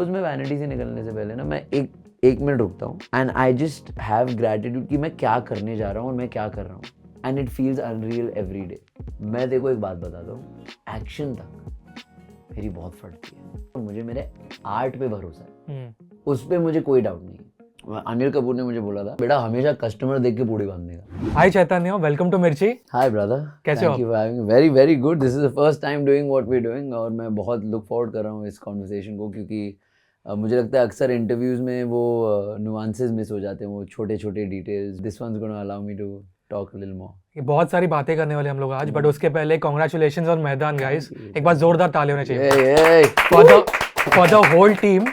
रोज मैं वैनिटी से निकलने से पहले ना मैं एक मिनट रुकता हूँ and I just have gratitude कि मैं क्या करने जा रहा हूँ और मैं क्या कर रहा हूँ and it feels unreal every day. मैं देखो एक बात बताता हूँ, एक्शन तक मेरी बहुत फटती है। मुझे मेरे आर्ट पे भरोसा है, उस पर मुझे कोई डाउट नहीं है। अनिल कपूर ने मुझे बोला था, बेटा हमेशा कस्टमर देख के पूड़ी बांधेगा। हाय चैतन्य, वेलकम टू मिर्ची। हाय ब्रदर, कैसे हो? Thank you for having. Very very good, this is the first time doing what we doing और मैं बहुत लुक फॉरवर्ड कर रहा हूँ इस कॉन्वर्सेशन को, क्योंकि मुझे लगता है अक्सर इंटरव्यूज में वो नुआंसेस मिस हो जाते हैं, वो छोटे छोटे details. This one's gonna allow me to talk a little more. बहुत सारी बातें करने वाले हम लोग आज, बट उसके पहले कॉन्ग्रेचुलेशंस ऑन मैदान गाइस। एक बार जोरदार ताली होने चाहिए फॉर द होल टीम।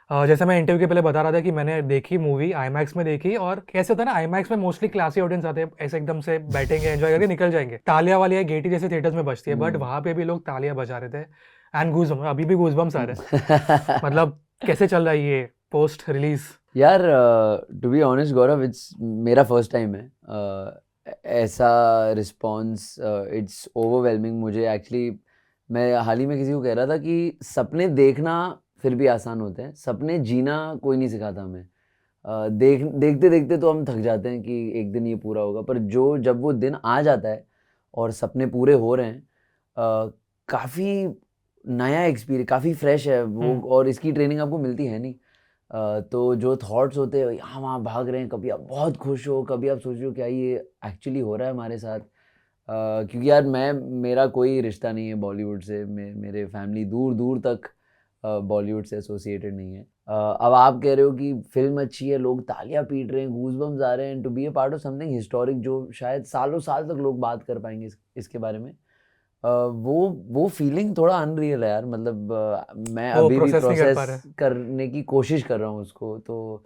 जैसे मैं इंटरव्यू के पहले बता रहा था कि मैंने देखी मूवी आईमैक्स में देखी, और कैसे होता है ना, आईमैक्स में मोस्टली क्लासी ऑडियंस आते हैं, ऐसे एकदम से बैठेंगे, एंजॉय करके निकल जाएंगे। तालियां वाली गेटी जैसे थिएटर्स में बजती है, बट वहां पे भी लोग तालियां बजा रहे थे एंड गूज़बम्स, अभी भी गूज़बम्स आ रहे हैं। मतलब कैसे चल रहा है ये पोस्ट रिलीज? यार to be honest Gaurav, it's मेरा फर्स्ट टाइम है ऐसा रिस्पॉन्स। इट्स ओवरवेलमिंग मुझे एक्चुअली। मैं हाल ही में किसी को कह रहा था कि सपने देखना फिर भी आसान होते हैं, सपने जीना कोई नहीं सिखाता हमें। देखते देखते तो हम थक जाते हैं कि एक दिन ये पूरा होगा, पर जब वो दिन आ जाता है और सपने पूरे हो रहे हैं, काफ़ी नया एक्सपीरियंस, काफ़ी फ्रेश है वो। और इसकी ट्रेनिंग आपको मिलती है नहीं। तो जो थॉट्स होते हैं यहाँ वहाँ भाग रहे हैं, कभी आप बहुत खुश हो, कभी आप सोच रहे हो क्या ये एक्चुअली हो रहा है हमारे साथ। क्योंकि यार मेरा कोई रिश्ता नहीं है बॉलीवुड से, मेरे फैमिली दूर दूर तक बॉलीवुड से एसोसिएटेड नहीं है। अब आप कह रहे हो कि फिल्म अच्छी है, लोग तालियां पीट रहे हैं, गूज़बम्स आ रहे हैं, to be a part of something historic जो शायद सालों साल तक लोग बात कर पाएंगे इसके बारे में। वो फीलिंग थोड़ा अनरियल है यार। मतलब मैं अभी भी प्रोसेस करने की कोशिश कर रहा हूँ उसको। तो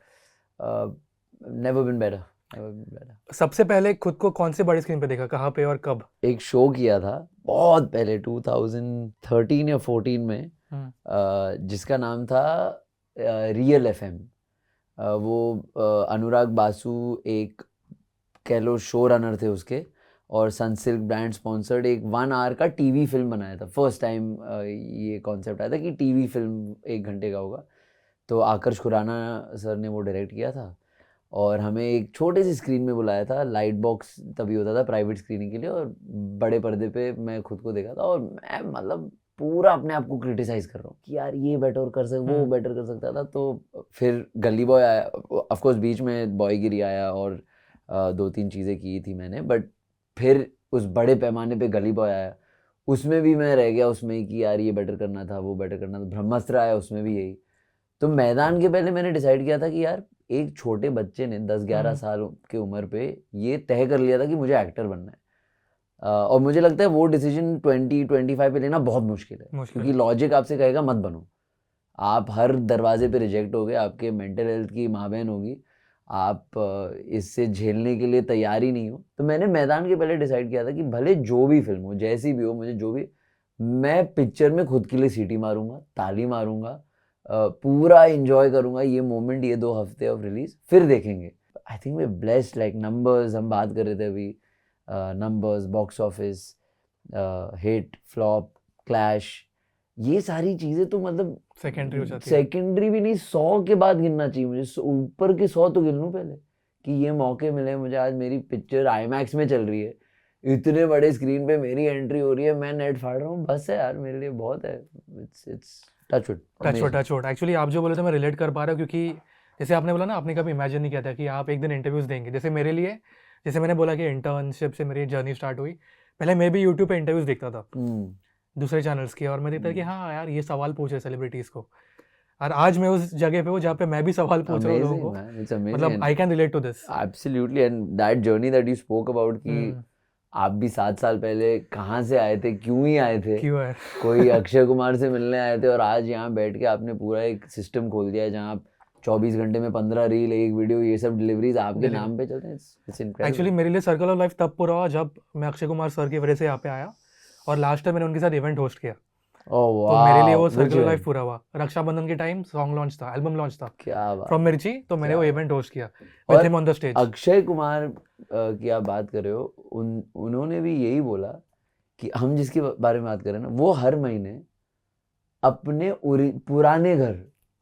never been better, never been better. सबसे पहले खुद को कौन से बड़े स्क्रीन पे देखा, कहाँ पे और कब? एक शो किया था बहुत पहले 2013 या 14 में, जिसका नाम था रियल एफएम। वो अनुराग बासु एक कह लो शो रनर थे उसके, और सनसिल्क ब्रांड स्पॉन्सर्ड एक 1 आवर का टीवी फिल्म बनाया था। फर्स्ट टाइम ये कॉन्सेप्ट आया था कि टीवी फिल्म 1 घंटे का होगा। तो आकर्ष खुराना सर ने वो डायरेक्ट किया था और हमें एक छोटे से स्क्रीन में बुलाया था। लाइट बॉक्स तभी होता था प्राइवेट स्क्रीनिंग के लिए, और बड़े पर्दे पे मैं खुद को देखा था। और मैं मतलब पूरा अपने आप को क्रिटिसाइज कर रहा हूँ कि यार ये बेटर कर सकता, वो बेटर कर सकता था। तो फिर गली बॉय आया, ऑफ कोर्स बीच में बॉयगिरी आया और 2-3 चीज़ें की थी मैंने, बट फिर उस बड़े पैमाने पे गली बॉय आया, उसमें भी मैं रह गया उसमें ही कि यार ये बेटर करना था, वो बेटर करना था। ब्रह्मास्त्र आया, उसमें भी यही। तो मैदान के पहले मैंने डिसाइड किया था कि यार एक छोटे बच्चे ने 10-11 साल की उम्र पे ये तय कर लिया था कि मुझे एक्टर बनना है। और मुझे लगता है वो डिसीजन 20-25 पे लेना बहुत मुश्किल है, क्योंकि लॉजिक आपसे कहेगा मत बनो। आप हर दरवाजे पे रिजेक्ट हो गए, आपके मेंटल हेल्थ की माँ बहन होगी, आप इससे झेलने के लिए तैयार ही नहीं हो। तो मैंने मैदान के पहले डिसाइड किया था कि भले जो भी फिल्म हो, जैसी भी हो, मुझे जो भी, मैं पिक्चर में खुद के लिए सीटी मारूंगा, ताली मारूंगा, पूरा एंजॉय करूंगा ये मोमेंट, ये 2 हफ्ते ऑफ रिलीज, फिर देखेंगे। I think way blessed, like numbers हम बात कर रहे थे अभी, numbers, box office, hit, flop, clash, ये सारी चीजें तो मतलब सेकेंडरी हो जाती है। सेकेंडरी भी नहीं, 100 के बाद गिनना चाहिए मुझे, ऊपर के 100 तो गिन लूं पहले कि ये मौके मिले मुझे। आज मेरी पिक्चर आईमैक्स में चल रही है, इतने बड़े स्क्रीन पे मेरी एंट्री हो रही है, मैं नेट फाड़ रहा हूँ, बस है यार, मेरे लिए बहुत है। It's touchwood. एक्चुअली आप जो बोले थे मैं रिलेट कर पा रहा हूँ, क्योंकि जैसे आपने बोला ना, आपने कभी इमेजिन नहीं किया था कि आप एक दिन इंटरव्यूज देंगे। जैसे मेरे लिए, जैसे मैंने बोला कि इंटर्नशिप से मेरी जर्नी स्टार्ट हुई, पहले मैं भी यूट्यूब पे इंटरव्यूज देखता था दूसरे चैनल्स के, और मैं देखता कि हाँ यार ये सवाल पूछे सेलिब्रिटीज को, और आज मैं उस जगह पे हूँ जहाँ पे मैं भी सवाल पूछ रहा हूँ लोगों को। मतलब I can relate to this absolutely. And that journey that you spoke about, कि आप भी 7 साल पहले कहाँ से आए थे, क्यों ही आए थे, क्यों है कोई अक्षय कुमार से मिलने आए थे, और आज यहाँ बैठ के आपने पूरा एक सिस्टम खोल दिया है जहाँ आप 24 घंटे में 15 रील, 1 वीडियो, ये सब डिलीवरीज आपके नाम पे चलते हैं। It's incredible. एक्चुअली मेरे लिए सर्कल ऑफ लाइफ तब पूरा हुआ जब मैं अक्षय कुमार सर की वजह से यहाँ पे आया, और लास्ट टाइम मैंने उनके साथ इवेंट होस्ट किया। तो मेरे लिए वो सर्कल ऑफ लाइफ पूरा हुआ। रक्षाबंधन के टाइम सॉन्ग लॉन्च था, एल्बम लॉन्च था, क्या बात, फ्रॉम मिर्ची। तो मैंने वो इवेंट होस्ट किया with him on the stage. Akshay Kumar की आप बात कर रहे हो, उन्होंने भी यही बोला कि हम जिसके बारे में बात कर रहे हैं ना, वो हर महीने अपने पुराने घर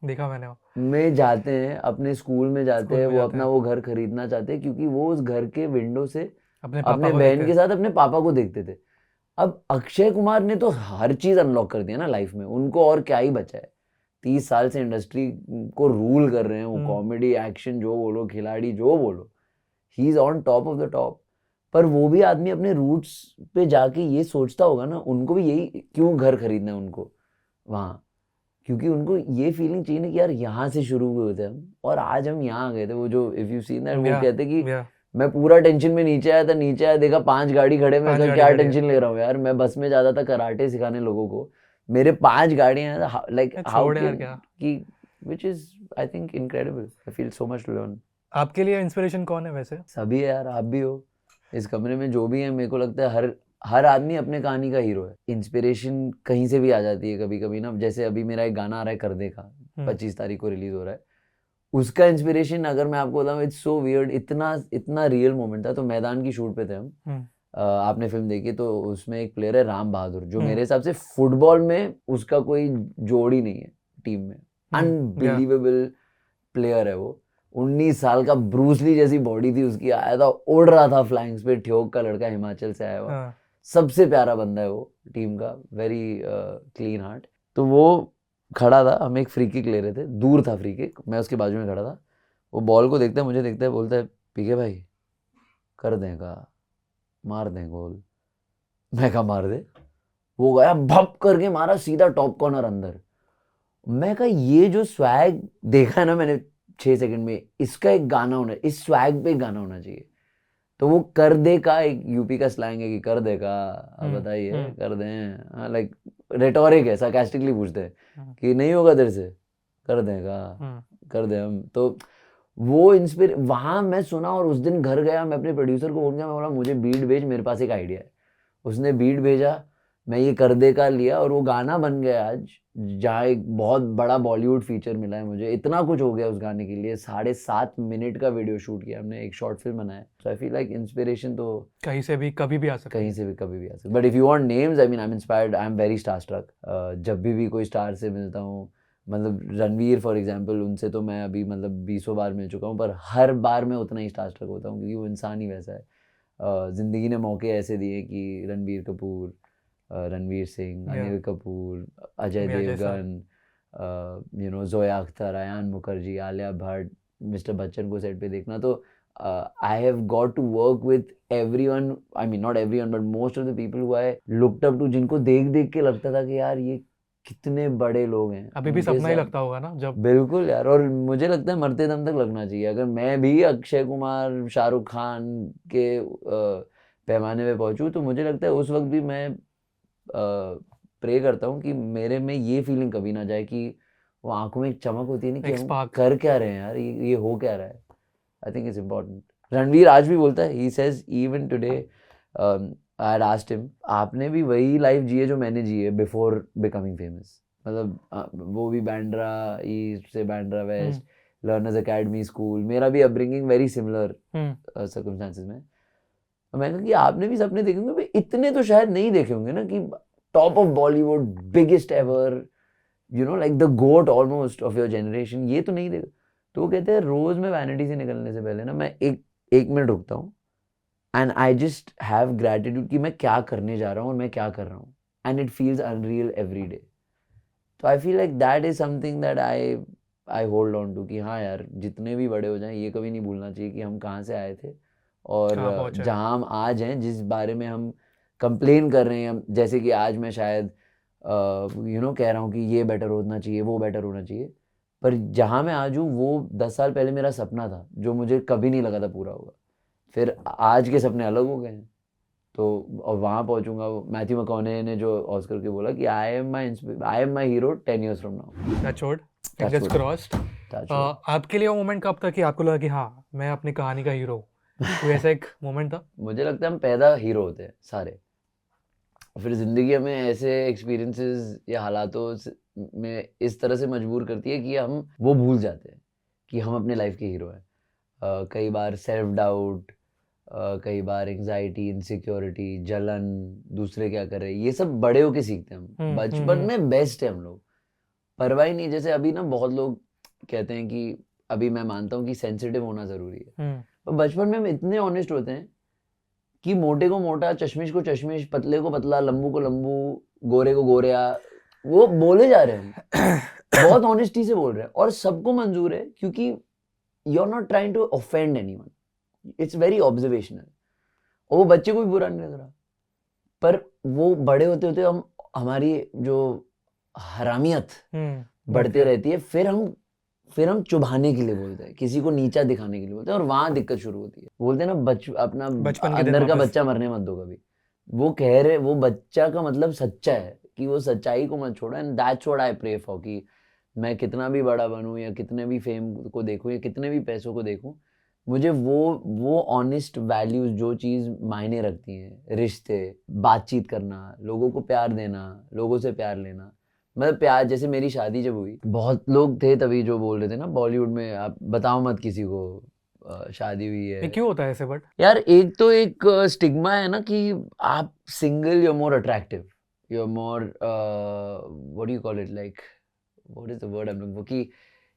देखा मैंने वो। में जाते हैं, अपने स्कूल में जाते स्कूल हैं, में वो जाते अपना हैं, वो घर खरीदना चाहते हैं क्योंकि वो उस घर के विंडो से अपने पापा अपने को बहन देखते के हैं। साथ अपने पापा को देखते थे। अब अक्षय कुमार ने तो हर चीज अनलॉक कर दिया ना लाइफ में, उनको और क्या ही बचा है। 30 साल से इंडस्ट्री को रूल कर रहे हैं वो, कॉमेडी एक्शन जो बोलो, खिलाड़ी जो बोलो, he is on top of the top. पर वो भी आदमी अपने रूट्स पे जाके ये सोचता होगा ना, उनको भी यही क्यों घर खरीदना है उनको वहाँ, क्योंकि उनको ये फीलिंग चाहिए ना कि यार यहाँ से शुरू हुए थे हम और आज हम यहाँ आ गए थे। वो जो इफ यू सीन दैट, वो या कहते कि या मैं पूरा टेंशन में नीचे आया था, नीचे आया देखा 5 गाड़ी खड़े, मैं 5 कहा गाड़ी क्या खड़ी है, टेंशन ले रहा हूँ यार, मैं बस में जाता था कराटे सिखाने लोगों को, मेरे 5 गाड़ियां, लाइक हाउ छोड़ यार कैन क्या। कि which is I think incredible. I feel so much to learn. आपके लिए इंस्पिरेशन कौन है वैसे? सभी है यार, आप भी हो इस कमरे में, जो भी है, मेरे को लगता है हर आदमी अपने कहानी का हीरो है। इंस्पिरेशन कहीं से भी आ जाती है कभी कभी ना, जैसे अभी मेरा एक गाना आ रहा है कर दे का, 25 तारीख को रिलीज हो रहा है, उसका इंस्पिरेशन अगर मैं आपको बताऊं, इट्स सो वियर्ड, इतना इतना रियल मोमेंट था। तो मैदान की शूट पे थे हम, आपने फिल्म देखी तो उसमें एक प्लेयर है राम बहादुर, जो मेरे हिसाब से फुटबॉल में उसका कोई जोड़ ही नहीं है टीम में, अनबिलीवेबल प्लेयर है वो। 19 साल का, ब्रूस ली जैसी बॉडी थी उसकी, आया था उड़ रहा था फ्लैंक्स पे, ठियोग का लड़का, हिमाचल से आया हुआ, सबसे प्यारा बंदा है वो टीम का, वेरी क्लीन हार्ट। तो वो खड़ा था, हम एक फ्री किक ले रहे थे, दूर था फ्री किक, मैं उसके बाजू में खड़ा था, वो बॉल को देखता है, मुझे देखता है, बोलता है पीके भाई कर दें का, मार दें गोल। मैं कहा मार दे। वो गया भप करके मारा सीधा टॉप कॉर्नर अंदर। मैं कहा ये जो स्वैग देखा है ना मैंने 6 सेकंड में, इसका एक गाना होना, इस स्वैग पे एक गाना होना चाहिए। तो वो कर दे का एक यूपी का स्लैंग है कि कर दे का, अब बताइए कर दें, लाइक रेटोरिक है, सार्कास्टिकली पूछते हैं कि नहीं होगा तेरे से, कर देगा, कर दे हम। तो वो इंस्पिर वहां मैं सुना, और उस दिन घर गया, मैं अपने प्रोड्यूसर को बोल गया, मैं बोला मुझे बीट भेज, मेरे पास एक आइडिया है। उसने बीट भेजा, मैं ये कर दे का लिया, और वो गाना बन गया आज, जहाँ एक बहुत बड़ा बॉलीवुड फीचर मिला है मुझे। इतना कुछ हो गया उस गाने के लिए, 7.5 मिनट का वीडियो शूट किया हमने, एक शॉर्ट फिल्म बनाया। सो आई फील लाइक इंस्पिरेशन तो कहीं से भी कभी भी आ सकती कहीं है। से भी कभी भी आ सकती। But if you want names, I mean I am inspired, I am very star struck. जब भी कोई स्टार से मिलता हूँ, मतलब रणवीर फॉर एग्जांपल, उनसे तो मैं अभी मतलब 20 बार मिल चुका हूँ, पर हर बार मैं उतना ही स्टार स्ट्रक होता हूँ, क्योंकि वो इंसान ही वैसा है। जिंदगी ने मौके ऐसे दिए कि रणबीर कपूर, रणवीर सिंह, अनिल कपूर, अजय देवगन, जोया अख्तर, अयान मुखर्जी, आलिया भट्ट, मिस्टर बच्चन को सेट पे देखना। तो I have got to work with everyone, I mean not everyone but most of the people who I looked up to, जिनको देख देख के लगता था कि यार ये कितने बड़े लोग हैं। अभी भी सपना ही लगता होगा ना जब। बिल्कुल यार, और मुझे लगता है मरते दम तक लगना चाहिए। अगर मैं भी अक्षय कुमार, शाहरुख खान के पैमाने पे पहुंचूं, तो मुझे लगता है उस वक्त भी मैं प्रे करता हूँ कि मेरे में ये फीलिंग कभी ना जाए कि वो आंखों में एक चमक होती है ना, कि हम कर क्या रहे हैं यार, ये हो क्या रहा है। I think it's important. Ranveer आज भी बोलता है, he says even today, I had asked him, आपने भी वही लाइफ जी है जो मैंने जी है बिफोर बिकमिंग फेमस। मतलब वो भी बांद्रा ईस्ट से Bandra west, learners academy school, मेरा भी अपब्रिंगिंग वेरी सिमिलर सर्कमस्टेंसेस में। मैंने कहा कि आपने भी सपने देखे होंगे, इतने तो शायद नहीं देखे होंगे ना, कि top of Bollywood, biggest ever, you know like the GOAT almost of your generation, ये तो नहीं देखा। तो वो कहते हैं रोज मैं वैनिटी से निकलने से पहले ना, मैं एक मिनट रुकता हूँ, and I just have gratitude कि मैं क्या करने जा रहा हूँ और मैं क्या कर रहा हूँ, and it feels unreal every day. तो I feel like that is something that I hold on to, कि हाँ यार जितने भी बड़े हो जाएं, ये कभी नहीं भूलना चाहिए कि हम कहाँ से आए थे, और जहाँ हम आज हैं, जिस बारे में हम कंप्लेन कर रहे हैं, जैसे कि आज मैं शायद कह रहा हूँ कि ये बेटर होना चाहिए, वो बेटर होना चाहिए, पर जहाँ मैं आज हूँ वो 10 साल पहले मेरा सपना था, जो मुझे कभी नहीं लगा था पूरा होगा। फिर आज के सपने अलग हो गए हैं, तो और वहाँ पहुँचूंगा। मैथ्यू मैकॉने ने जो ऑस्कर के बोला कि I am my hero 10 years from now। Touch wood, fingers crossed. आपके लिए वो मोमेंट कब था कि आपको लगा कि हाँ मैं अपनी कहानी का हीरो हूँ? कोई ऐसा एक मोमेंट था? मुझे लगता है हम पैदा हीरो होते हैं सारे, फिर जिंदगी हमें ऐसे एक्सपीरियंसेस या हालातों में इस तरह से मजबूर करती है कि हम वो भूल जाते हैं कि हम अपने लाइफ के हीरो हैं। कई बार सेल्फ डाउट, कई बार एंजाइटी, इनसिक्योरिटी, जलन, दूसरे क्या कर रहे हैं, ये सब बड़े होके सीखते हैं हम। बचपन में बेस्ट है हम लोग, परवाह ही नहीं। जैसे अभी ना बहुत लोग कहते हैं कि अभी मैं मानता हूँ कि सेंसिटिव होना जरूरी है, पर बचपन में हम इतने ऑनेस्ट होते हैं कि मोटे को मोटा, चश्मिश को चश्मिश, पतले को पतला, लंबू को लंबू, गोरे को गोरिया, वो बोले जा रहे हैं बहुत ऑनेस्टी से बोल रहे हैं और सबको मंजूर है क्योंकि you are not trying to offend anyone, it's very observational और वो बच्चे को भी बुरा नहीं लग रहा। पर वो बड़े होते होते हम हमारी जो हरामियत बढ़ती रहती है, फिर हम चुभाने के लिए बोलते हैं, किसी को नीचा दिखाने के लिए बोलते हैं और वहां दिक्कत शुरू होती है। बोलते हैं ना अपना अंदर का बच्चा मरने मत दो कभी। वो कह रहे, वो बच्चा का मतलब सच्चा है कि वो सच्चाई को मत छोड़ो। And that's what I pray for कि मैं कितना भी बड़ा बनूं या कितने भी फेम को देखूं या कितने भी पैसों को देखूं, मुझे वो ऑनेस्ट वैल्यूज जो चीज मायने रखती हैं, रिश्ते, बातचीत करना, लोगों को प्यार देना, लोगों से प्यार लेना, मतलब प्यार। जैसे मेरी शादी जब हुई, बहुत लोग थे तभी जो बोल रहे थे ना बॉलीवुड में, आप बताओ मत किसी को शादी हुई है। क्यों होता है ऐसे? बट यार एक तो एक स्टिग्मा है ना कि आप single, you are more attractive, you are more what do you call it, like what is the word I am looking for, कि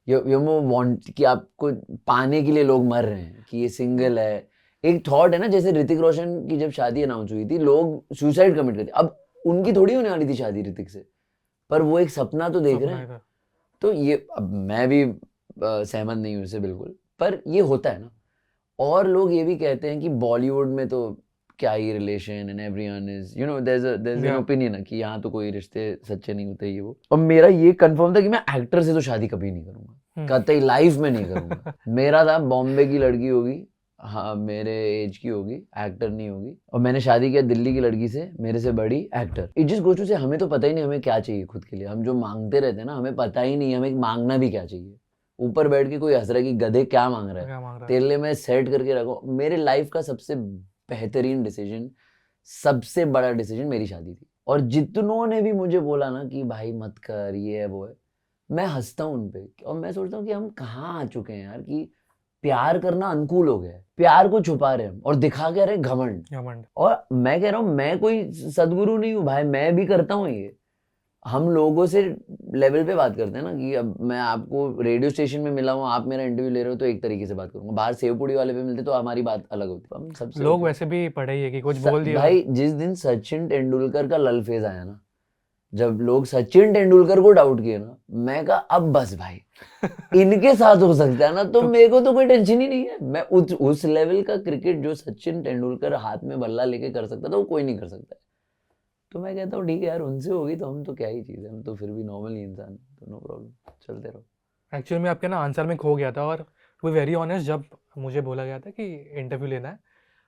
यू मोर वांट, कि आपको पाने के लिए लोग मर रहे हैं कि ये सिंगल है। एक थॉट है ना, जैसे ऋतिक रोशन की जब शादी अनाउंस हुई थी, लोग सुसाइड कमिट करते। अब उनकी थोड़ी होने वाली थी शादी ऋतिक से, पर वो एक सपना तो देख रहे हैं। तो ये, अब मैं भी सहमत नहीं हूँ इससे बिल्कुल, पर ये होता है ना। और लोग ये भी कहते हैं कि बॉलीवुड में तो क्या ही relation and everyone is, you know, there is an opinion है कि यहाँ तो कोई रिश्ते सच्चे नहीं होते ये वो। और मेरा ये कंफर्म था कि मैं एक्टर से तो शादी कभी नहीं करूंगा, कतई लाइफ में नहीं करूंगा। मेरा था बॉम्बे की लड़की होगी, हाँ मेरे एज की होगी, एक्टर नहीं होगी। और मैंने शादी किया दिल्ली की लड़की से, मेरे से बड़ी actor. It just goes to say हमें तो पता ही नहीं हमें क्या चाहिए खुद के लिए। हम जो मांगते रहते हैं ना, हमें पता ही नहीं हमें मांगना भी क्या चाहिए। ऊपर बैठ के कोई हंस रहा है कि गधे क्या मांग रहा है, तेरे लिए मैं सेट करके रखो। मेरे लाइफ का सबसे बेहतरीन डिसीजन, सबसे बड़ा डिसीजन मेरी शादी थी। और जितनों ने भी मुझे बोला ना कि भाई मत कर, ये है वो है, मैं हंसता हूँ उन पे और मैं सोचता हूँ कि हम कहाँ आ चुके हैं यार, कि प्यार करना अनुकूल हो गया है, प्यार को छुपा रहे हम और दिखा के रहे घमंड। और मैं कह रहा हूँ मैं कोई सदगुरु नहीं हूँ भाई, मैं भी करता हूँ ये। हम लोगों से लेवल पे बात करते हैं ना, कि अब मैं आपको रेडियो स्टेशन में मिला हूँ, आप मेरा इंटरव्यू ले रहे हो तो एक तरीके से बात करूंगा, बाहर सेवपुड़ी वाले पे मिलते तो हमारी बात अलग होती। हम सबसे लोग वैसे भी पढ़े ही है कि कुछ बोल दिया भाई। जिस दिन सचिन तेंदुलकर का लल फेज आया ना, जब लोग सचिन तेंदुलकर को डाउट किए ना, मैं कहा अब बस भाई इनके साथ हो सकता है ना, तो मेरे को तो कोई टेंशन ही नहीं है। मैं उस लेवल का क्रिकेट जो सचिन तेंदुलकर हाथ में बल्ला लेके कर सकता था, वो कोई नहीं कर सकता है। तो मैं कहता हूँ ठीक है यार, उनसे होगी तो हम तो क्या ही चीज़ है, हम तो फिर भी नॉर्मल ही इंसान, तो नो प्रॉब्लम, चलते रहो। एक्चुअली मैं आपके ना आंसर में खो गया था, और टू बी वेरी ऑनेस्ट जब मुझे बोला गया था कि इंटरव्यू लेना है,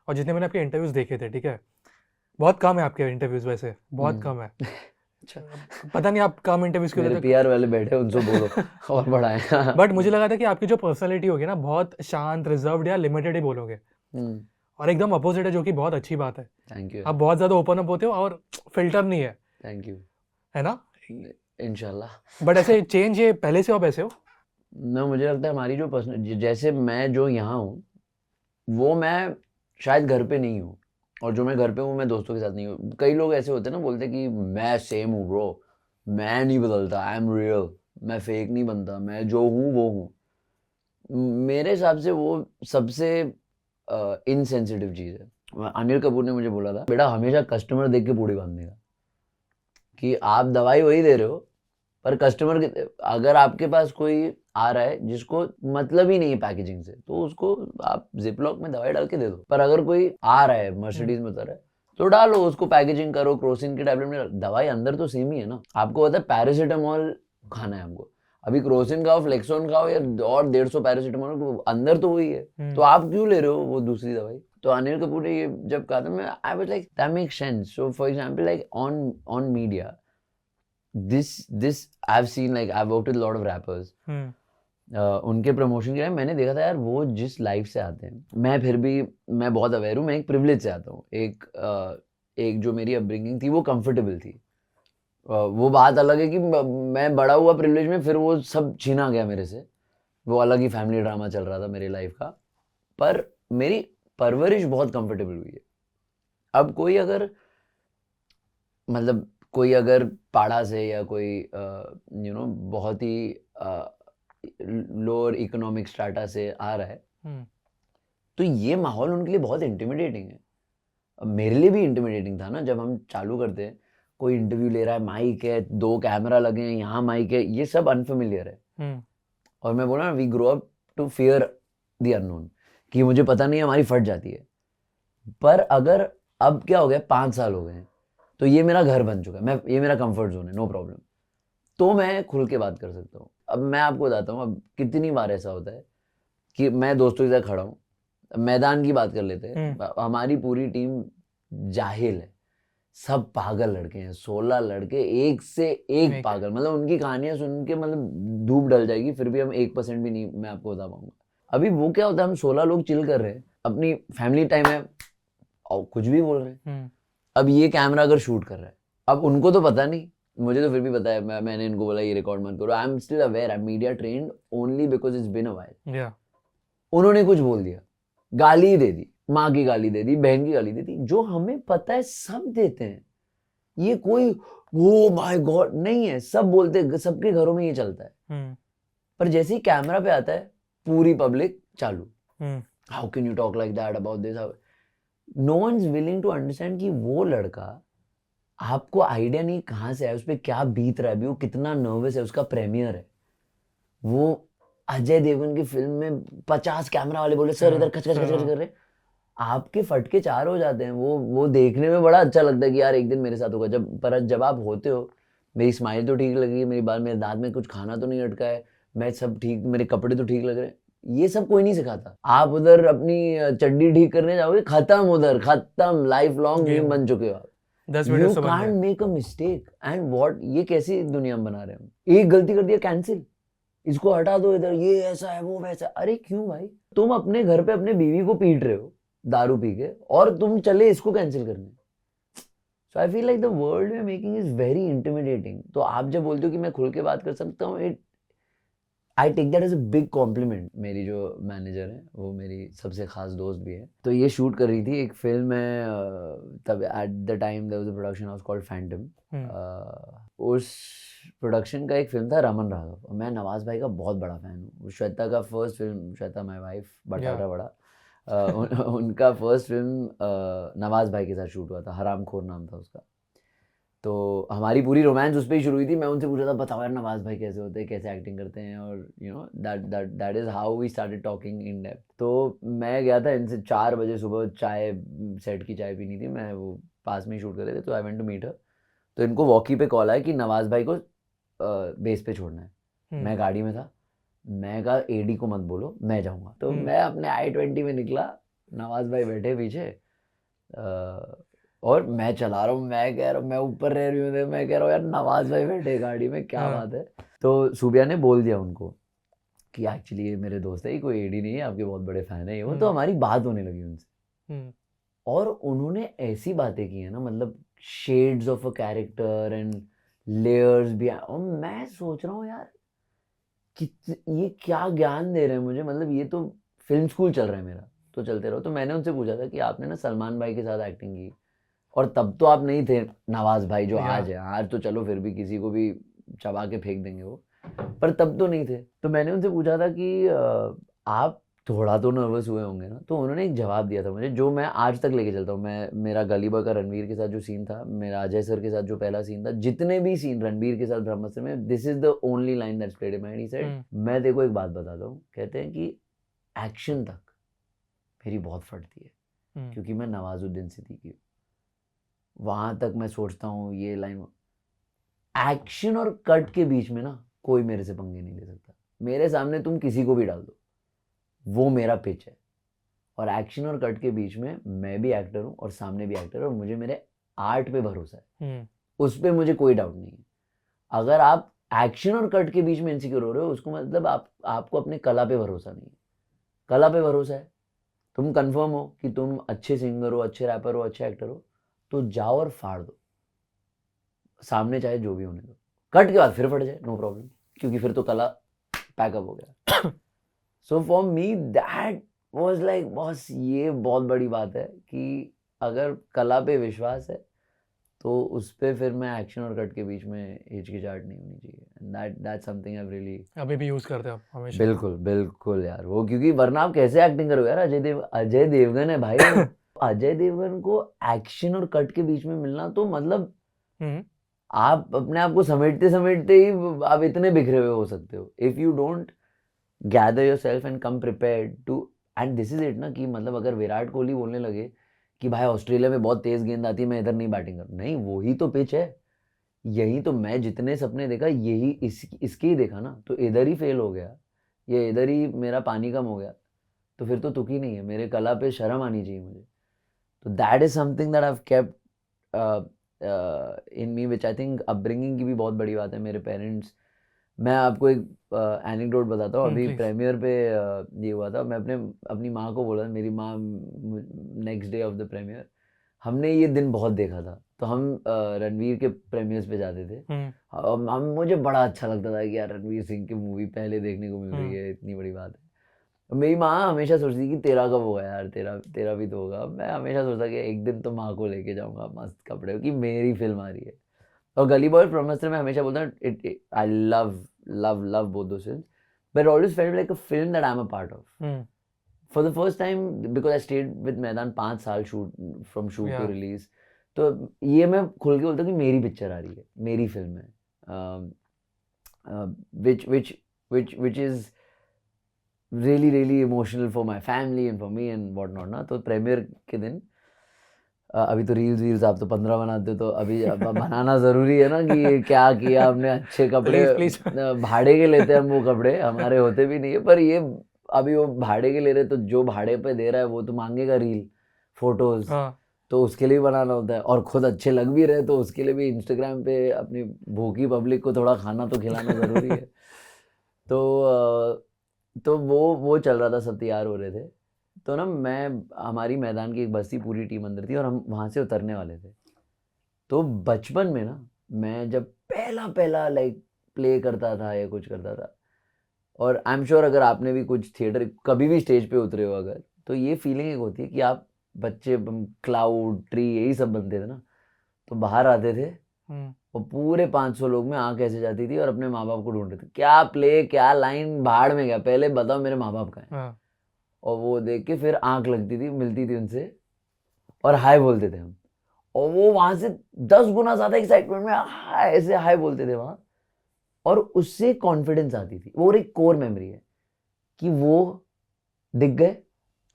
और जितने मैंने आपके इंटरव्यूज़ देखे थे, ठीक है, बहुत कम है आपके इंटरव्यूज़, वैसे बहुत कम है। अच्छा, पता नहीं आप कम इंटरव्यूज़ क्यों लेते? पीआर वाले बैठे उनसे बोलो और बढ़ाएं। बट मुझे लगा था कि आपकी जो पर्सनैलिटी होगी ना, बहुत शांत, रिजर्व्ड या लिमिटेड ही बोलोगे, और एकदम अपोजिट है, जो कि बहुत अच्छी बात है। Thank you. आप बहुत ज़्यादा ओपन अप होते हो और फिल्टर नहीं है। Thank you. है ना? इंशाल्लाह। बट ऐसे चेंज ये पहले से आप ऐसे हो? ना, मुझे लगता है हमारी जो पर्सनल, जैसे मैं जो यहाँ हूँ वो मैं शायद घर पे नहीं हूँ, और जो मैं घर पे हूँ मैं दोस्तों के साथ नहीं हूँ। कई लोग ऐसे होते हैं ना, बोलते हैं कि मैं सेम हूँ ब्रो, मैं नहीं बदलता, आई एम रियल, मैं फेक नहीं बनता, मैं जो हूँ वो हूँ। मेरे हिसाब से वो सबसे इनसेंसिटिव चीज़ है। अनिल कपूर ने मुझे बोला था, बेटा हमेशा कस्टमर देख के पूड़ी बांधने का, कि आप दवाई वही दे रहे हो, पर कस्टमर के, अगर आपके पास कोई आ रहा है जिसको मतलब ही नहीं है पैकेजिंग से, तो उसको आप जिपलॉक में दवाई डाल के दे दो। पर अगर कोई आ रहा है मर्सिडीज में उतर है, तो डालो उसको, पैकेजिंग करो, क्रोसिन की टैबलेट में, दवाई अंदर तो सेम ही है ना। आपको पता है पैरासीटामोल खाना है हमको, अभी क्रोसिन खाओ, फ्लेक्सोन खाओ, या और 150 पैरासीटामोल, अंदर तो वही है, तो आप क्यों ले रहे हो वो दूसरी दवाई? तो अनिल कपूर ने ये जब कहा था, मैं I was like that makes sense. So for example like on media, this I've seen, like I've worked with a lot of rappers, उनके प्रमोशन के लिए मैंने देखा था यार, वो जिस लाइफ से आते हैं, मैं फिर भी मैं बहुत अवेयर हूँ, मैं एक प्रिविलेज से आता हूँ, एक जो मेरी अपब्रिंगिंग थी वो कंफर्टेबल थी। वो बात अलग है कि मैं बड़ा हुआ प्रिविलेज में, फिर वो सब छीना गया मेरे से, वो अलग ही फैमिली ड्रामा चल रहा था मेरी लाइफ का, पर मेरी परवरिश बहुत कंफर्टेबल हुई है। अब कोई अगर मतलब कोई अगर पाड़ा से या कोई यू नो बहुत ही लोअर इकोनॉमिक स्ट्राटा से आ रहा है, तो ये माहौल उनके लिए बहुत इंटिमिडेटिंग है। अब मेरे लिए भी इंटिमिडेटिंग था ना, जब हम चालू करते हैं, कोई इंटरव्यू ले रहा है, माइक है, 2 कैमरा लगे हैं, यहाँ माइक है, ये सब अनफेमिलियर है। और मैं बोला ना, we grow up to fear the unknown, कि मुझे पता नहीं है, हमारी फट जाती है। पर अगर अब क्या हो गया, 5 साल हो गए हैं, तो ये मेरा घर बन चुका है, ये मेरा कंफर्ट जोन है, नो प्रॉब्लम। तो मैं खुल के बात कर सकता हूँ। अब मैं आपको बताता हूँ, अब कितनी बार ऐसा होता है कि मैं दोस्तों के साथ खड़ा हूँ, मैदान की बात कर लेते हैं, हमारी पूरी टीम जाहिल है, सब पागल लड़के हैं, 16 लड़के, एक से एक पागल, मतलब उनकी कहानियां सुन के मतलब धूप डल जाएगी, फिर भी हम 1% भी नहीं, मैं आपको बता पाऊंगा। अभी वो क्या होता है, हम 16 लोग चिल कर रहे हैं, अपनी फैमिली टाइम है, और कुछ भी बोल रहे हैं। अब ये कैमरा अगर शूट कर रहा है, अब उनको तो पता नहीं, मुझे तो फिर भी पता है, मैंने इनको बोला ये रिकॉर्ड मत करो, I am still aware, I am media trained only because it's been a while. उन्होंने कुछ बोल दिया, गाली दे दी, माँ की गाली दे दी, बहन की गाली दे दी, जो हमें पता है सब देते हैं, ये कोई ओ माय गॉड नहीं है, सब बोलते हैं, सबके घरों में ये चलता है। पर जैसे ही कैमरा पे आता है, पूरी पब्लिक चालू, how can you talk like that about this, no one is willing to understand कि वो लड़का, आपको आइडिया नहीं कहाँ से है, उस पर क्या बीत रहा है, अभी वो कितना नर्वस है, उसका प्रीमियर है, वो अजय देवगन की फिल्म में 50 कैमरा वाले बोले सर इधर खच खच खच कर रहे, आपके फटके 4 हो जाते हैं। वो देखने में बड़ा अच्छा लगता है कि यार एक दिन मेरे साथ होगा, जब आप होते हो, मेरी स्माइल तो ठीक लगी, मेरी बात, मेरे दांत में कुछ खाना तो नहीं अटका है, मैं सब ठीक, मेरे कपड़े तो ठीक लग रहे हैं, ये सब कोई नहीं सिखाता। आप उधर अपनी चड्डी ठीक करने जाओगे, खत्म, उधर खत्म, लाइफ लॉन्ग मीम बन चुके हो आप। You can't make a mistake and what, ये कैसी दुनिया में बना रहे हैं हम। एक गलती कर दिया, कैंसिल, इसको हटा दो इधर, ये ऐसा है, वो वैसा। अरे क्यों भाई, तुम अपने घर पे अपने बीवी को पीट रहे हो दारू पी के, और तुम चले इसको कैंसिल करने। So I feel like the world we are making is very intimidating. तो आप जब बोलते हो कि मैं खुल के बात कर सकता हूँ, it I take that as a big compliment. मेरी जो मैनेजर है, वो मेरी सबसे खास दोस्त भी है। तो ये शूट कर रही थी एक फिल्म है, तब at the time there was a production house called Phantom. उस प्रोडक्शन का एक फिल्म था रमन राघव, और मैं नवाज भाई का बहुत बड़ा फैन हूँ। श्वेता का first film, Shweta my wife, बटाटा बड़ा, उनका फर्स्ट फिल्म नवाज भाई के साथ शूट हुआ था, हरामखोर नाम था उसका। तो हमारी पूरी रोमांस उस पर ही शुरू हुई थी। मैं उनसे पूछा था, बताओ यार नवाज भाई कैसे होते हैं, कैसे एक्टिंग करते हैं, और you know that is how we started talking in depth. तो मैं गया था इनसे 4 बजे सुबह, चाय, सेट की चाय पीनी थी, मैं वो पास में ही शूट कर रहे थे, तो I went to meet her. तो इनको वॉकी पे कॉल आया कि नवाज भाई को बेस पे छोड़ना है। मैं गाड़ी में था, मैं कहा एडी को मत बोलो, मैं जाऊँगा। तो मैं अपने i20 में निकला, नवाज भाई बैठे पीछे, और मैं चला रहा हूँ, मैं कह रहा हूँ, मैं ऊपर रह रही हूँ, मैं कह रहा हूँ यार नवाज भाई बैठे गाड़ी में, क्या बात है। तो सूबिया ने बोल दिया उनको कि एक्चुअली ये मेरे दोस्त है, कोई एडी नहीं है, आपके बहुत बड़े फैन है ये वो। तो हमारी बात होने लगी उनसे, और उन्होंने ऐसी बातें की है ना, मतलब shades of a character and layers भी। और मैं सोच रहा हूँ यार कि ये क्या ज्ञान दे रहे हैं मुझे, मतलब ये तो फिल्म स्कूल चल रहा है मेरा, तो चलते रहो। तो मैंने उनसे पूछा था कि आपने ना सलमान भाई के साथ एक्टिंग की, और तब तो आप नहीं थे नवाज भाई जो आज है। आज तो चलो फिर भी किसी को भी चबा के फेंक देंगे वो, पर तब तो नहीं थे। तो मैंने उनसे पूछा था कि आप थोड़ा तो नर्वस हुए होंगे ना। तो उन्होंने एक जवाब दिया था मुझे, जो मैं आज तक लेके चलता हूँ। मेरा गली बॉय का रणवीर के साथ जो सीन था, मेरा अजय सर के साथ जो पहला सीन था, जितने भी सीन रणवीर के साथ ब्रह्मास्त्र में, this is the only line that's played in my mind. He said, मैं देखो एक बात बताता हूँ, कहते हैं कि एक्शन तक मेरी बहुत फटती है, क्योंकि मैं नवाजुद्दीन सिद्दीकी हूँ। वहां तक मैं सोचता हूँ ये लाइन, एक्शन और कट के बीच में ना कोई मेरे से पंगे नहीं ले सकता। मेरे सामने तुम किसी को भी डाल दो, वो मेरा पिच है। और एक्शन और कट के बीच में मैं भी एक्टर हूँ और सामने भी एक्टर है, और मुझे मेरे आर्ट पे भरोसा है, उस पर मुझे कोई डाउट नहीं है। अगर आप एक्शन और कट के बीच में इनसिक्योर हो रहे हो, उसको मतलब आपको अपने कला पे भरोसा नहीं है। कला पे भरोसा है, तुम कंफर्म हो कि तुम अच्छे सिंगर हो, अच्छे रैपर हो, अच्छे एक्टर हो, तो जाओ और फाड़ दो, सामने चाहे जो भी होने दो। कट के बाद फिर फट जाए, नो प्रॉब्लम, क्योंकि फिर तो कला पैकअप हो गया। So for me that was like, boss ये बहुत बड़ी बात है कि अगर कला पे विश्वास है तो उस पे फिर मैं एक्शन और कट के बीच में हिचकिचाहट नहीं होनी चाहिए, and that's something I really अभी भी यूज करते हो आप हमेशा? बिल्कुल बिल्कुल यार, वो क्योंकि वरना आप कैसे एक्टिंग करोगे यार, अजय देवगन है भाई वो। अजय देवगन को एक्शन और कट के बीच में मिलना तो मतलब आप अपने आप को समेटते समेटते ही आप इतने बिखरे हुए हो सकते हो, if you don't gather yourself and come prepared to, and this is it ना, कि मतलब अगर विराट कोहली बोलने लगे कि भाई ऑस्ट्रेलिया में बहुत तेज गेंद आती है, मैं इधर नहीं बैटिंग करूँ, नहीं वही तो पिच है, यही तो मैं जितने सपने देखा यही इसके ही देखा ना, तो इधर ही फेल हो गया, ये इधर ही मेरा पानी कम हो गया, तो फिर तो तुक ही नहीं है, मेरे कला पे शर्म आनी चाहिए मुझे। तो that is something that I have kept in me, which I think upbringing की भी बहुत बड़ी बात है। मेरे पेरेंट्स, मैं आपको एक एनेक्डोट बताता हूँ, अभी प्लीज। प्रीमियर पे ये हुआ था, मैं अपनी माँ को बोला, मेरी माँ next day of the premiere, हमने ये दिन बहुत देखा था, तो हम रणवीर के प्रीमियर्स पे जाते थे, हम मुझे बड़ा अच्छा लगता था कि यार रणवीर सिंह की मूवी पहले देखने को मिल रही है, इतनी बड़ी बात है। मेरी माँ हमेशा सोचती कि तेरा कब होगा यार, तेरा तेरा भी तो होगा। मैं हमेशा सोचता कि एक दिन तो माँ को लेके जाऊंगा मस्त कपड़े कि मेरी फिल्म आ रही है। और गली बॉय ब्रह्मास्त्र में हमेशा बोलता हूँ, I love love love both those films, but always felt like a film that I am a part of for the first time, because I stayed with Maidaan 5 साल shoot, from shoot to release. तो ये मैं खुल के बोलता हूँ कि मेरी पिक्चर आ रही है, मेरी फिल्म है, which is really emotional for my family and for me and what not ना। तो प्रीमियर के दिन अभी तो रील्स आप तो 15 बनाते हो, तो अभी अब बनाना ज़रूरी है ना कि क्या किया हमने, अच्छे कपड़े प्लीज। भाड़े के लेते हैं हम, वो कपड़े हमारे होते भी नहीं है, पर ये अभी वो भाड़े के ले रहे, तो जो भाड़े पे दे रहा है वो तो मांगेगा रील फोटोज, तो उसके लिए भी बनाना होता है, और खुद अच्छे लग भी रहे तो उसके लिए भी इंस्टाग्राम पे अपनी भूखी पब्लिक को थोड़ा खाना तो खिलाना ज़रूरी है। तो वो चल रहा था, सब तैयार हो रहे थे, तो ना मैं, हमारी मैदान की एक बस्ती पूरी टीम अंदर थी और हम वहाँ से उतरने वाले थे। तो बचपन में ना, मैं जब पहला पहला लाइक प्ले करता था या कुछ करता था, और आई एम श्योर अगर आपने भी कुछ थिएटर कभी भी स्टेज पे उतरे हो अगर, तो ये फीलिंग एक होती है कि आप बच्चे क्लाउड ट्री यही सब बनते थे ना, तो बाहर आते थे और पूरे 500 लोग में आंख ऐसे जाती थी और अपने माँ बाप को ढूंढते थे, क्या प्ले क्या लाइन भाड़ में गया, पहले बताओ मेरे माँ बाप कहाँ हैं। और वो देख के फिर आंख लगती थी, मिलती थी उनसे और हाय बोलते थे हम, और वो वहां से 10 गुना ज्यादा एक्साइटमेंट में हाय ऐसे हाय बोलते थे वहां, और उससे कॉन्फिडेंस आती थी। वो एक कोर मेमोरी है कि वो दिख गए,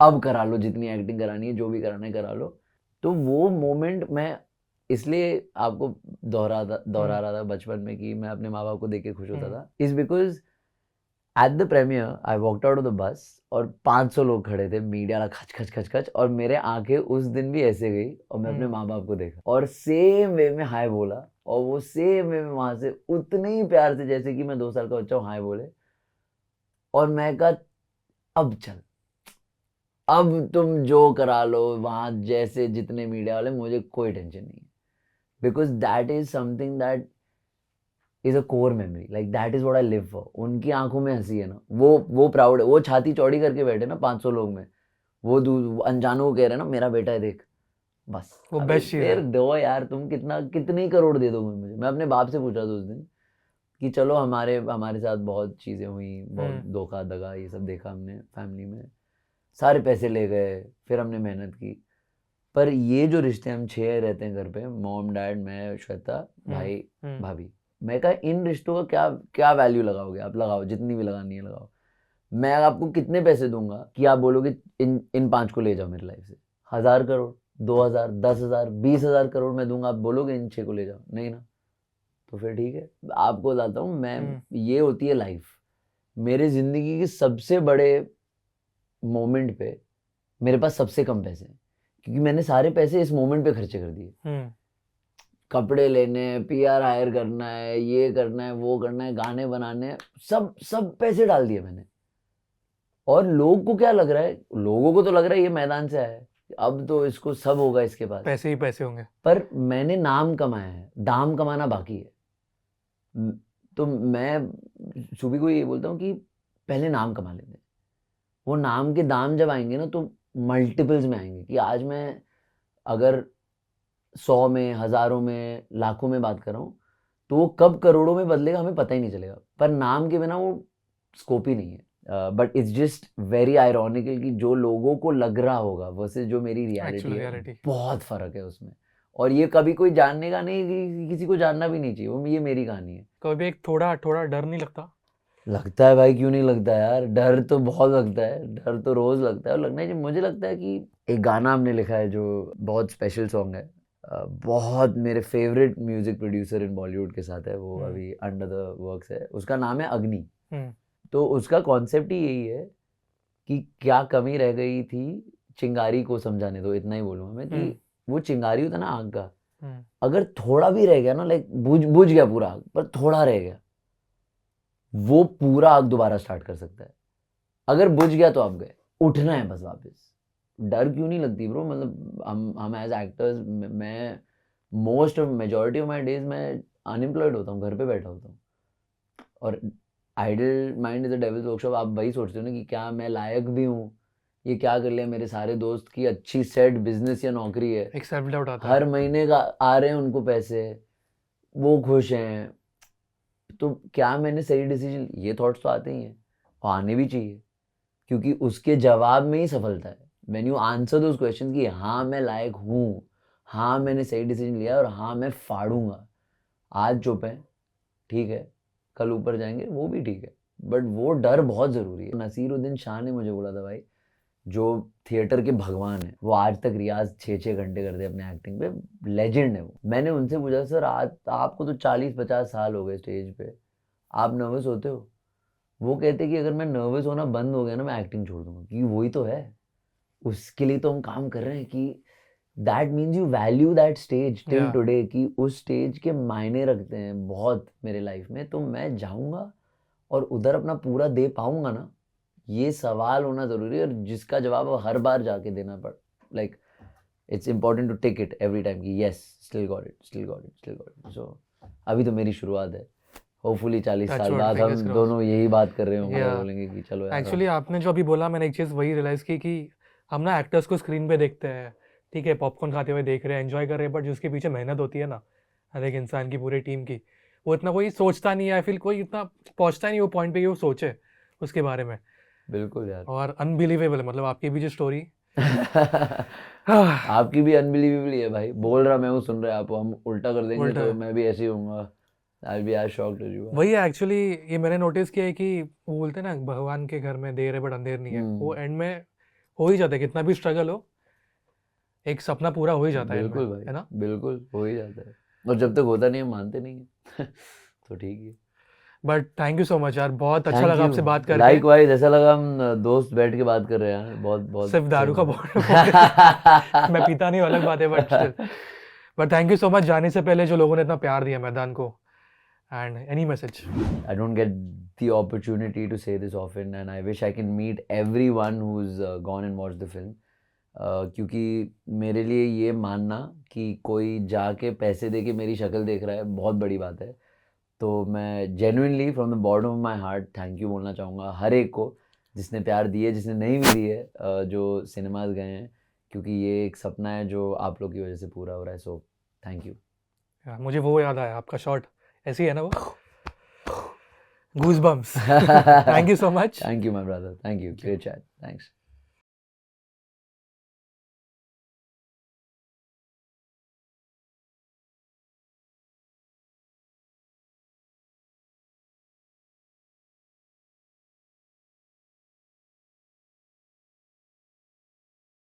अब करा लो जितनी एक्टिंग करानी है, जो भी कराना है करा लो। तो वो मोमेंट मैं इसलिए आपको दोहरा रहा था बचपन में कि मैं अपने माँ बाप को देख के खुश होता था, is because at the premiere I walked out of the bus और 500 लोग खड़े थे, मीडिया वाला खच खच खच खच, और मेरे आंखें उस दिन भी ऐसे गई और मैं अपने माँ बाप को देखा और सेम वे में हाय बोला, और वो सेम वे में वहां से उतने ही प्यार से जैसे कि मैं 2 साल का बच्चा हूँ हाय बोले, और मैं कहा अब चल, अब तुम जो करा लो वहां, जैसे जितने मीडिया वाले, मुझे कोई टेंशन नहीं है, because that is something that is a core memory, like that is what I live for. उनकी आंखों में हंसी है ना, वो प्राउड है, वो छाती चौड़ी करके बैठे ना 500 लोग में, वो अनजानों को कह रहे हैं ना मेरा बेटा है देख, बस वो अबे बेस्ट चीज फिर है। दो यार, तुम कितने ही करोड़ दे दोगे मुझे। मैं अपने बाप से पूछा था उस दिन कि चलो हमारे हमारे साथ बहुत चीज़ें हुई, बहुत धोखा दगा ये सब देखा हमने फैमिली में, सारे पैसे ले गए, फिर हमने मेहनत की, पर ये जो रिश्ते हम 6 रहते हैं घर पे, मॉम डैड मैं श्वेता भाई भाभी, मैं कहा इन रिश्तों का क्या क्या वैल्यू लगाओगे आप, लगाओ जितनी भी लगानी है लगाओ, मैं आपको कितने पैसे दूंगा कि आप बोलोगे इन 5 को ले जाओ मेरी लाइफ से, 1000 करोड़, 2000, 10,000, 20,000 करोड़ मैं दूंगा, आप बोलोगे इन 6 को ले जाओ, नहीं ना, तो फिर ठीक है। आपको बताता हूँ मैं, ये होती है लाइफ। मेरे जिंदगी के सबसे बड़े मोमेंट पे मेरे पास सबसे कम पैसे हैं, क्योंकि मैंने सारे पैसे इस मोमेंट पे खर्चे कर दिए, कपड़े लेने, पीआर हायर करना है, ये करना है, वो करना है, गाने बनाने हैं, सब सब पैसे डाल दिए मैंने। और लोग को क्या लग रहा है, लोगों को तो लग रहा है ये मैदान से आया है, अब तो इसको सब होगा इसके पास, पैसे ही पैसे होंगे, पर मैंने नाम कमाया है, दाम कमाना बाकी है। तो मैं सुबह को ये बोलता हूँ कि पहले नाम कमा लेते हैं, वो नाम के दाम जब आएंगे ना तो मल्टीपल्स में आएंगे, कि आज मैं अगर 100 में, हज़ारों में, लाखों में बात कर रहा हूँ, तो वो कब करोड़ों में बदलेगा हमें पता ही नहीं चलेगा, पर नाम के बिना वो स्कोप ही नहीं है। But it's just very ironical कि जो लोगों को लग रहा होगा वर्सेस जो मेरी रियलिटी Actual है, reality. बहुत फ़र्क है उसमें। और ये कभी कोई जानने का नहीं, कि किसी को जानना भी नहीं चाहिए, वो ये मेरी कहानी है। कभी एक थोड़ा डर नहीं लगता? लगता है भाई, क्यों नहीं लगता यार, डर तो बहुत लगता है, डर तो रोज़ लगता है और लगना चाहिए। मुझे लगता है कि एक गाना हमने लिखा है जो बहुत स्पेशल सॉन्ग है, बहुत मेरे favourite music producer in Bollywood के साथ है, वो अभी अंडर द वर्क्स है, उसका नाम है अग्नि। तो उसका कॉन्सेप्ट ही यही है कि क्या कमी रह गई थी चिंगारी को समझाने दो, इतना ही बोलूँगा मैं कि वो चिंगारी होता ना आग का, अगर थोड़ा भी रह गया ना, लाइक बुझ गया पूरा आग, पर थोड़ा रह गया, वो पूरा आग दोबारा स्टार्ट कर सकता है। अगर बुझ गया तो आप गए, उठना है बस वापस। डर क्यों नहीं लगती ब्रो, मतलब हम एज एक्टर्स, मैं most of majority of my days मैं अनएम्प्लॉयड होता हूँ, घर पे बैठा होता हूँ। और idle mind is a devil's workshop, आप वही सोचते हो ना कि क्या मैं लायक भी हूँ, ये क्या कर लिया, मेरे सारे दोस्त की अच्छी सेट बिजनेस या नौकरी है, एक सेल्फ डाउट आता है। हर महीने का आ रहे हैं उनको पैसे, वो खुश हैं, तो क्या मैंने सही डिसीजन, ये थॉट्स तो आते ही हैं और आने भी चाहिए, क्योंकि उसके जवाब में ही सफलता है। When you answer those question कि हाँ मैं लायक हूँ, हाँ मैंने सही डिसीजन लिया और हाँ मैं फाड़ूंगा, आज चुप है ठीक है, कल ऊपर जाएंगे वो भी ठीक है, बट वो डर बहुत ज़रूरी है। नसीरुद्दीन शाह ने मुझे बोला था भाई, जो थिएटर के भगवान है, वो आज तक रियाज 6-6 घंटे करते हैं अपने एक्टिंग पे, लेजेंड है वो। मैंने उनसे पूछा सर आज आपको तो 40-50 साल हो गए स्टेज पे, आप नर्वस होते हो? वो कहते कि अगर मैं नर्वस होना बंद हो गया ना, मैं एक्टिंग छोड़ दूंगा, क्योंकि वही तो है, उसके लिए तो हम काम कर रहे हैं कि that means you value that stage till today, कि उस स्टेज के मायने रखते हैं बहुत मेरे लाइफ में, तो मैं जाऊंगा और उधर अपना पूरा दे पाऊंगा ना, ये सवाल होना ज़रूरी है, और जिसका जवाब हर बार जाके देना पड़, like it's important to take it every time कि yes still got it, still got it, still got it. So अभी तो मेरी शुरुआत है, होपफुली 40 साल बाद हम दोनों यही बात कर रहे होंगे, बोलेंगे कि चलो यार। एक्चुअली आपने जो अभी बोला, मैंने एक चीज़ वही रियलाइज़ की कि हम ना एक्टर्स को स्क्रीन पे देखते हैं, ठीक है, पॉपकॉर्न खाते हुए देख रहे हैं, एंजॉय कर रहे हैं, बट जिसके पीछे मेहनत होती है ना हर एक इंसान की, पूरी टीम की, वो इतना कोई सोचता नहीं है, फिर कोई इतना पहुंचता नहीं वो पॉइंट पे कि वो सोचे उसके बारे में। बिल्कुल यार, और अनबिलीवेबल है, मतलब आपकी भी जो स्टोरी आपकी भी अनबिलीवेबल है भाई, बोल रहा मैं हूँ, सुन रहे आप, हम उल्टा कर देंगे तो मैं भी ऐसे ही होऊंगा, आई बी आज शॉक्ड हो जाऊंगा। वही है एक्चुअली, ये मैंने नोटिस किया है कि वो बोलते हैं ना भगवान के घर में देर है बट अंधेर नहीं है, वो एंड में हो ही जाता है, कितना भी स्ट्रगल हो एक सपना पूरा हो ही जाता है end में, बिल्कुल भाई, है ना? बिल्कुल हो ही जाता है, और जब तक होता नहीं है मानते नहीं है तो ठीक है। But thank you so much यार, बहुत अच्छा लगा आपसे बात करके। लाइकवाइज, ऐसा लगा हम दोस्त बैठ के बात कर रहे हैं यार, बहुत बहुत सिर्फ दारू का मैं पीता नहीं, अलग बात है, but still. But thank you so much, जाने से पहले जो लोगों ने इतना प्यार दिया मैदान को, and any message? I don't get the opportunity to say this often, and I wish I can meet everyone who's gone and watched the film. क्योंकि मेरे लिए ये मानना कि कोई जाके पैसे दे के मेरी शक्ल देख रहा है बहुत बड़ी बात है, तो मैं genuinely from the bottom of my heart thank you बोलना चाहूँगा हर एक को, जिसने प्यार दिए, जिसने नहीं भी दिए, जो सिनेमाज गए हैं, क्योंकि ये एक सपना है जो आप लोग की वजह से पूरा हो रहा है, सो थैंक यू। मुझे वो याद आया, आपका शॉट ऐसी है ना वो, goosebumps. Thank you so much. Thank you my brother, thank you, great chat, thanks.